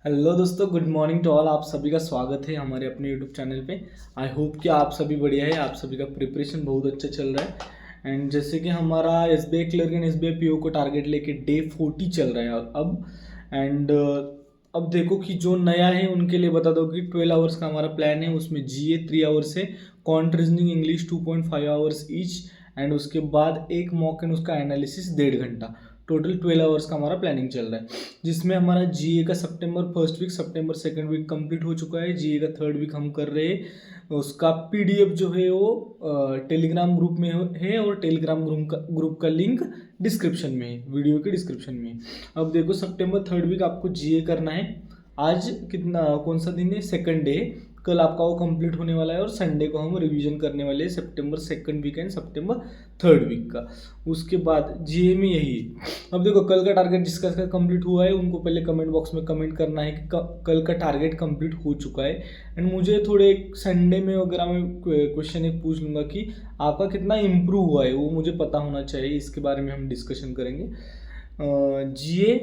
Hello दोस्तों, good morning to all. आप सभी का स्वागत है हमारे अपने यूट्यूब चैनल पे। आई होप कि आप सभी बढ़िया है, आप सभी का प्रिपरेशन बहुत अच्छा चल रहा है। एंड जैसे कि हमारा SBI clerk and SBI PO को टारगेट लेके डे 40 चल रहा है अब। एंड अब देखो कि जो नया है उनके लिए बता दो कि 12 आवर्स का हमारा प्लान है। उसमें जीए 3 आवर्स है, can't reasoning English 2.5 hours each, and उसके बाद एक मॉक एंड उसका एनालिसिस 1.5 घंटा। टोटल 12 आवर्स का हमारा प्लानिंग चल रहा है, जिसमें हमारा जीए का सितंबर फर्स्ट वीक, सितंबर सेकंड वीक कंप्लीट हो चुका है। जीए का थर्ड वीक हम कर रहे हैं। उसका पीडीएफ जो है वो टेलीग्राम ग्रुप में है, और टेलीग्राम ग्रुप का लिंक डिस्क्रिप्शन में है, वीडियो के डिस्क्रिप्शन में है। अब देखो, सितंबर थर्ड वीक आपको जीए करना है। आज कितना, कौन सा दिन है? Second day. कल आपका वो कंप्लीट होने वाला है, और संडे को हम रिवीजन करने वाले हैं सितंबर सेकंड वीक एंड सितंबर थर्ड वीक का। उसके बाद जीए में यही है। अब देखो, कल का टारगेट जिसका कंप्लीट हुआ है उनको पहले कमेंट बॉक्स में कमेंट करना है कि कल का टारगेट कंप्लीट हो चुका है। एंड मुझे थोड़े संडे में वगैरह में क्वेश्चन एक पूछ लूँगा कि आपका कितना इम्प्रूव हुआ है, वो मुझे पता होना चाहिए। इसके बारे में हम डिस्कशन करेंगे। जीए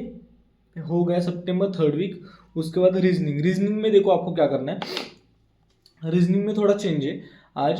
हो गया सितंबर थर्ड वीक। उसके बाद रीजनिंग में देखो आपको क्या करना है। रीजनिंग में थोड़ा चेंज है आज।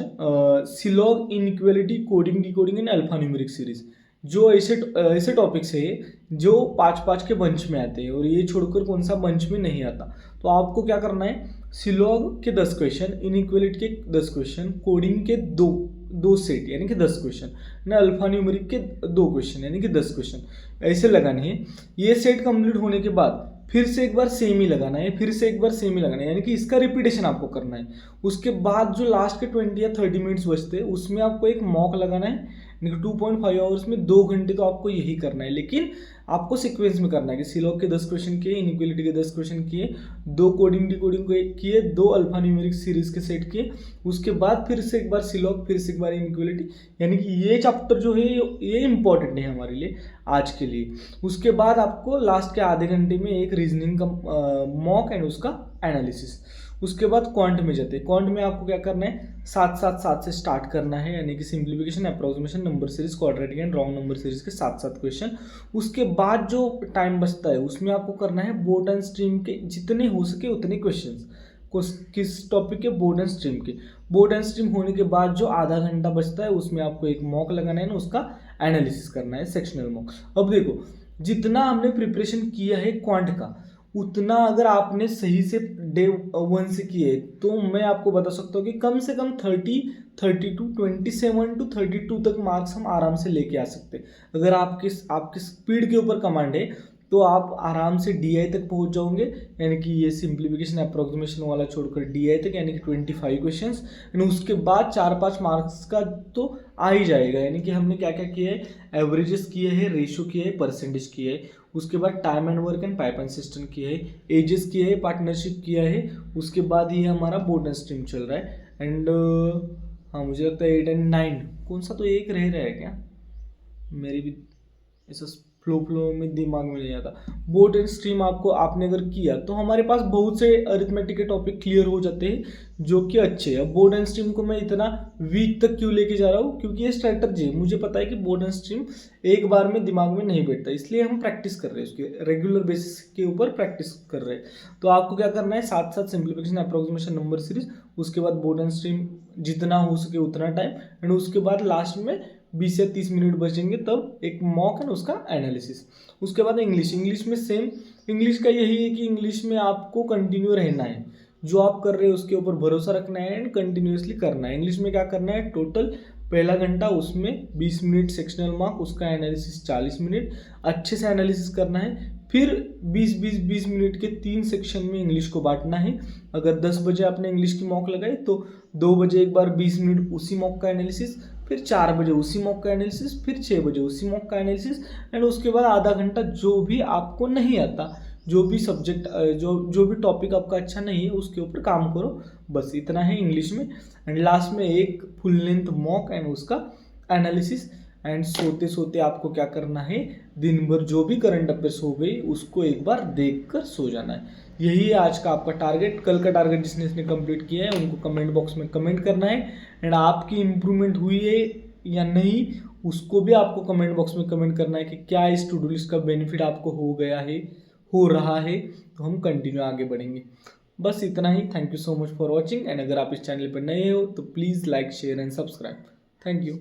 सिलॉग, inequality, coding, decoding and alpha numeric series, जो ऐसे ऐसे टॉपिक्स है जो 5-5 के बंच में आते हैं, और ये छोड़कर कौन सा बंच में नहीं आता। तो आपको क्या करना है, सिलॉग के 10 क्वेश्चन, इनइक्वालिटी के 10 क्वेश्चन, कोडिंग के दो दो सेट यानी कि 10 क्वेश्चन, ना अल्फा न्यूमेरिक के 2 क्वेश्चन यानी कि 10 क्वेश्चन ऐसे लगाने हैं। ये सेट कंप्लीट होने के बाद फिर से एक बार सेम ही लगाना है, फिर से एक बार सेम ही लगाना है, यानी कि इसका रिपीटेशन आपको करना है। उसके बाद जो लास्ट के 20 या 30 मिनट्स बचते हैं उसमें आपको एक मॉक लगाना है। 2.5 आवर्स में 2 घंटे तो आपको यही करना है, लेकिन आपको सीक्वेंस में करना है कि सिलॉग के 10 क्वेश्चन किए, इनइक्वालिटी के 10 क्वेश्चन किए, 2 कोडिंग डिकोडिंग किए, 2 अल्फा न्यूमेरिक सीरीज के सेट किए। उसके बाद फिर से एक बार सिलॉग, फिर से एक बार इनइक्वालिटी, यानी कि ये चैप्टर जो है ये इंपॉर्टेंट है हमारे लिए आज के लिए। उसके बाद आपको लास्ट के आधे घंटे में एक रीजनिंग का मॉक एंड उसका एनालिसिस। उसके बाद क्वांट में जाते हैं। क्वांट में आपको क्या करना है, 7-7-7 से स्टार्ट करना है, यानी कि simplification, approximation, number series, quadratic and wrong number series के 7-7 क्वेश्चन। उसके बाद जो टाइम बचता है उसमें आपको करना है बोर्ड एंड स्ट्रीम के जितने हो सके उतने क्वेश्चन। किस टॉपिक के? बोर्ड एंड स्ट्रीम के। बोर्ड एंड स्ट्रीम होने के बाद जो आधा घंटा बचता है उसमें आपको एक मॉक लगाना है ना, उसका एनालिसिस करना है, सेक्शनल मॉक। अब देखो, जितना हमने प्रिपरेशन किया है क्वांट का, उतना अगर आपने सही से डे 1 से किए तो मैं आपको बता सकता हूँ कि कम से कम 32, 27 to 32 तक मार्क्स हम आराम से लेके आ सकते हैं। अगर आपकी स्पीड के ऊपर कमांड है तो आप आराम से डीआई तक पहुंच जाओगे, यानी कि ये सिंप्लीफिकेशन अप्रोक्सीमेशन वाला छोड़कर डीआई तक, यानी कि 25 क्वेश्चंस। एंड उसके बाद 4-5 मार्क्स का तो आ ही जाएगा, यानी कि हमने क्या क्या किया है, एवरेजेस किए हैं, रेशो किए है, परसेंटेज किए है। उसके बाद time and work and pipe and system किया है, एजेस किया है, पार्टनरशिप किया है। उसके बाद ये हमारा बोर्ड एंड स्ट्रीम चल रहा है। एंड हाँ, मुझे लगता है 8 एंड 9 कौन सा तो एक रह रहा है क्या, मेरी भी ऐसा फ्लो में दिमाग में नहीं आता। बोर्ड एंड स्ट्रीम आपको आपने अगर किया तो हमारे पास बहुत से अरिथमेटिक के टॉपिक क्लियर हो जाते हैं जो कि अच्छे हैं। बोर्ड एंड स्ट्रीम को मैं इतना वीक तक क्यों लेके जा रहा हूँ, क्योंकि ये स्ट्रैटेजी है। मुझे पता है कि बोर्ड एंड स्ट्रीम एक बार में दिमाग में नहीं बैठता, इसलिए हम प्रैक्टिस कर रहे हैं, उसके रेगुलर बेसिस के ऊपर प्रैक्टिस कर रहे हैं। तो आपको क्या करना है, 7-7 सिंप्लीफिकेशन, अप्रोक्सीमेशन, नंबर सीरीज, उसके बाद बोर्ड एंड स्ट्रीम जितना हो सके उतना टाइम, एंड उसके बाद लास्ट में 20 या 30 मिनट बचेंगे तब एक मॉक एंड उसका एनालिसिस। उसके बाद इंग्लिश में सेम। इंग्लिश का यही है कि इंग्लिश में आपको कंटिन्यू रहना है, जो आप कर रहे हैं उसके ऊपर भरोसा रखना है एंड कंटिन्यूसली करना है। इंग्लिश में क्या करना है, टोटल पहला घंटा उसमें 20 मिनट सेक्शनल मार्क, उसका एनालिसिस 40 मिनट, अच्छे से एनालिसिस करना है। फिर 20-20-20 मिनट के 3 सेक्शन में इंग्लिश को बांटना है। अगर 10 बजे आपने इंग्लिश की मॉक लगाई तो 2 बजे एक बार 20 मिनट उसी मॉक का एनालिसिस, फिर 4 बजे उसी मॉक का एनालिसिस, फिर 6 बजे उसी मॉक का एनालिसिस, एंड उसके बाद आधा घंटा जो भी आपको नहीं आता, जो भी सब्जेक्ट, जो भी टॉपिक आपका अच्छा नहीं है उसके ऊपर काम करो। बस इतना है इंग्लिश में। एंड लास्ट में एक फुल लेंथ मॉक एंड उसका एनालिसिस। एंड सोते सोते आपको क्या करना है, दिन भर जो भी करंट अफेयर्स हो गई उसको एक बार देख कर सो जाना है। यही है आज का आपका टारगेट। कल का टारगेट जिसने कंप्लीट किया है उनको कमेंट बॉक्स में कमेंट करना है, एंड आपकी इम्प्रूवमेंट हुई है या नहीं उसको भी आपको कमेंट बॉक्स में कमेंट करना है कि क्या इस टू डू लिस्ट का बेनिफिट आपको हो गया है, हो रहा है तो हम कंटिन्यू आगे बढ़ेंगे। बस इतना ही। Thank you so much for watching. And अगर आप इस चैनल पर नए हो तो please like share and subscribe. Thank you.